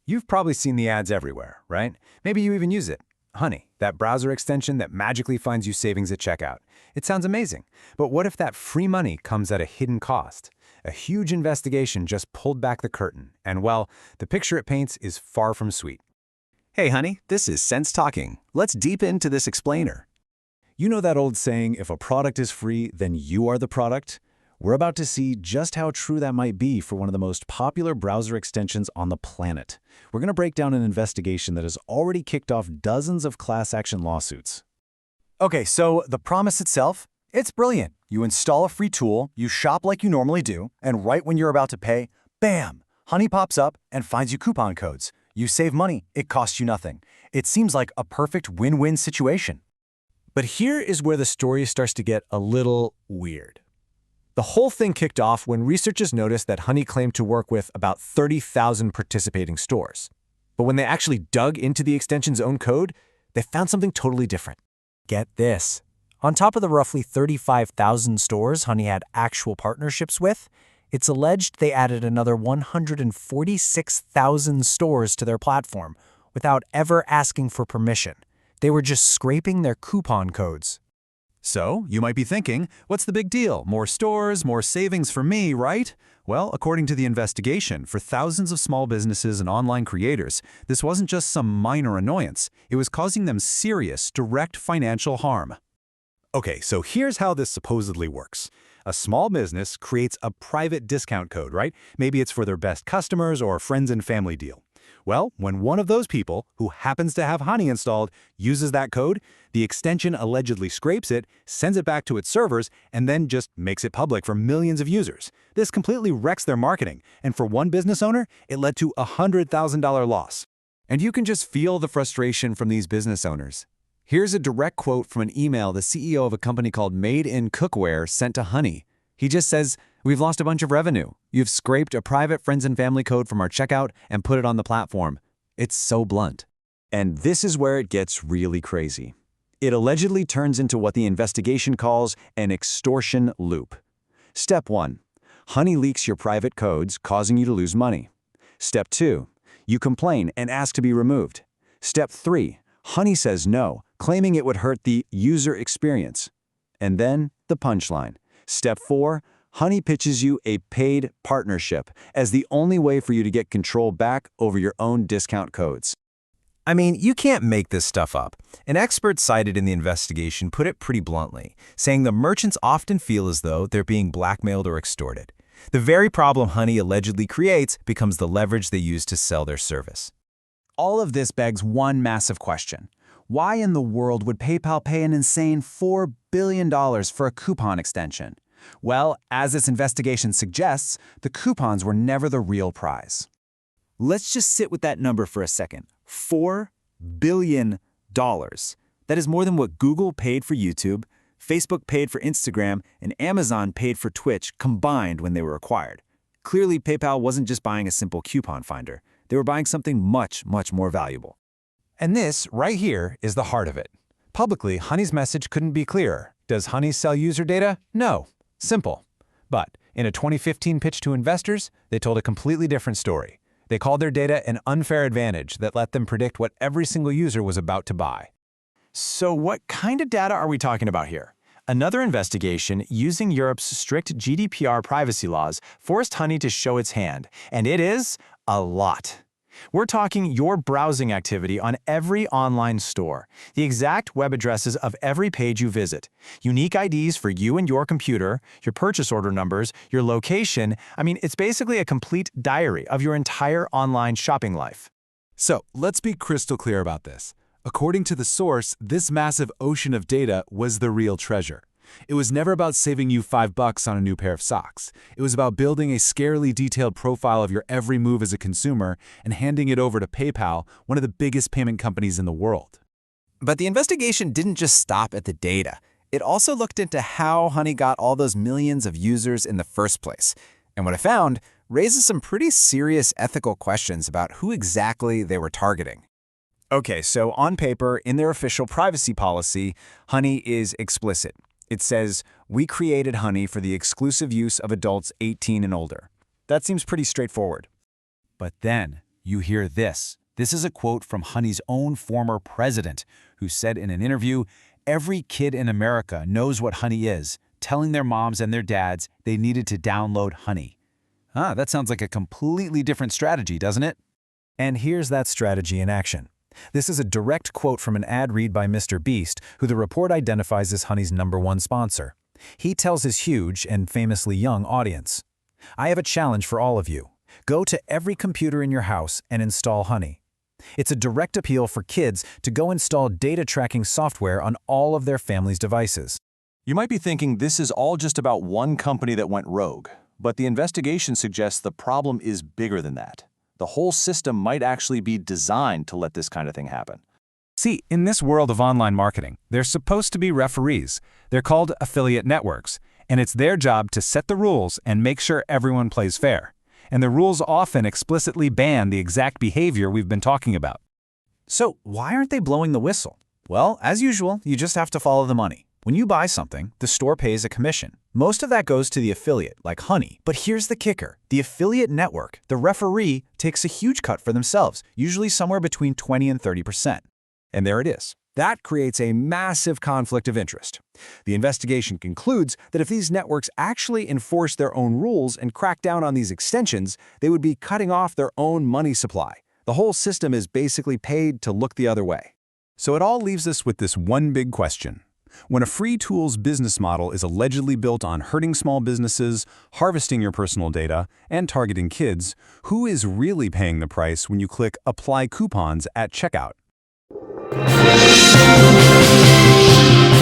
You've probably seen the ads everywhere, right? Maybe you even use it. Honey, that browser extension that magically finds you savings at checkout. It sounds amazing. But what if that free money comes at a hidden cost? A huge investigation just pulled back the curtain, and well, the picture it paints is far from sweet. Hey honey, this is Sense Talking. Let's deep into this explainer. You know that old saying, if a product is free, then you are the product? We're about to see just how true that might be for one of the most popular browser extensions on the planet. We're going to break down an investigation that has already kicked off dozens of class action lawsuits. Okay, so the promise itself, it's brilliant. You install a free tool, you shop like you normally do, and right when you're about to pay, bam! Honey pops up and finds you coupon codes. You save money, it costs you nothing. It seems like a perfect win-win situation. But here is where the story starts to get a little weird. The whole thing kicked off when researchers noticed that Honey claimed to work with about 30,000 participating stores. But when they actually dug into the extension's own code, they found something totally different. Get this. On top of the roughly 35,000 stores Honey had actual partnerships with, it's alleged they added another 146,000 stores to their platform without ever asking for permission. They were just scraping their coupon codes. So, you might be thinking, what's the big deal? More stores, more savings for me, right? Well, according to the investigation, for thousands of small businesses and online creators, this wasn't just some minor annoyance. It was causing them serious, direct financial harm. Okay, so here's how this supposedly works. A small business creates a private discount code, right? Maybe it's for their best customers or friends and family deal. Well, when one of those people, who happens to have Honey installed, uses that code, the extension allegedly scrapes it, sends it back to its servers, and then just makes it public for millions of users. This completely wrecks their marketing, and for one business owner, it led to a $100,000 loss. And you can just feel the frustration from these business owners. Here's a direct quote from an email the CEO of a company called Made in Cookware sent to Honey. He just says, "We've lost a bunch of revenue. You've scraped a private friends and family code from our checkout and put it on the platform." It's so blunt. And this is where it gets really crazy. It allegedly turns into what the investigation calls an extortion loop. Step 1. Honey leaks your private codes, causing you to lose money. Step 2. You complain and ask to be removed. Step 3. Honey says no, claiming it would hurt the user experience. And then the punchline. Step 4. Honey pitches you a paid partnership as the only way for you to get control back over your own discount codes. I mean, you can't make this stuff up. An expert cited in the investigation put it pretty bluntly, saying the merchants often feel as though they're being blackmailed or extorted. The very problem Honey allegedly creates becomes the leverage they use to sell their service. All of this begs one massive question. Why in the world would PayPal pay an insane $4 billion for a coupon extension? Well, as this investigation suggests, the coupons were never the real prize. Let's just sit with that number for a second. $4 billion. That is more than what Google paid for YouTube, Facebook paid for Instagram, and Amazon paid for Twitch combined when they were acquired. Clearly, PayPal wasn't just buying a simple coupon finder. They were buying something much, much more valuable. And this, right here, is the heart of it. Publicly, Honey's message couldn't be clearer. Does Honey sell user data? No. Simple. But in a 2015 pitch to investors, they told a completely different story. They called their data an unfair advantage that let them predict what every single user was about to buy. So what kind of data are we talking about here? Another investigation using Europe's strict GDPR privacy laws forced Honey to show its hand, and it is a lot. We're talking your browsing activity on every online store, the exact web addresses of every page you visit, unique IDs for you and your computer, your purchase order numbers, your location. I mean, it's basically a complete diary of your entire online shopping life. So, let's be crystal clear about this. According to the source, this massive ocean of data was the real treasure. It was never about saving you $5 on a new pair of socks. It was about building a scarily detailed profile of your every move as a consumer and handing it over to PayPal, one of the biggest payment companies in the world. But the investigation didn't just stop at the data. It also looked into how Honey got all those millions of users in the first place. And what I found raises some pretty serious ethical questions about who exactly they were targeting. Okay, so on paper, in their official privacy policy, Honey is explicit. It says, "We created Honey for the exclusive use of adults 18 and older." That seems pretty straightforward. But then, you hear this. This is a quote from Honey's own former president, who said in an interview, "Every kid in America knows what Honey is, telling their moms and their dads they needed to download Honey." That sounds like a completely different strategy, doesn't it? And here's that strategy in action. This is a direct quote from an ad read by Mr. Beast, who the report identifies as Honey's #1 sponsor. He tells his huge and famously young audience, "I have a challenge for all of you. Go to every computer in your house and install Honey." It's a direct appeal for kids to go install data tracking software on all of their family's devices. You might be thinking this is all just about one company that went rogue, but the investigation suggests the problem is bigger than that. The whole system might actually be designed to let this kind of thing happen. See, in this world of online marketing, there's supposed to be referees. They're called affiliate networks, and it's their job to set the rules and make sure everyone plays fair. And the rules often explicitly ban the exact behavior we've been talking about. So why aren't they blowing the whistle? Well, as usual, you just have to follow the money. When you buy something, the store pays a commission. Most of that goes to the affiliate, like Honey. But here's the kicker. The affiliate network, the referee, takes a huge cut for themselves, usually somewhere between 20 and 30%. And there it is. That creates a massive conflict of interest. The investigation concludes that if these networks actually enforce their own rules and crack down on these extensions, they would be cutting off their own money supply. The whole system is basically paid to look the other way. So it all leaves us with this one big question. When a free tools business model is allegedly built on hurting small businesses, harvesting your personal data, and targeting kids, who is really paying the price when you click Apply Coupons at checkout?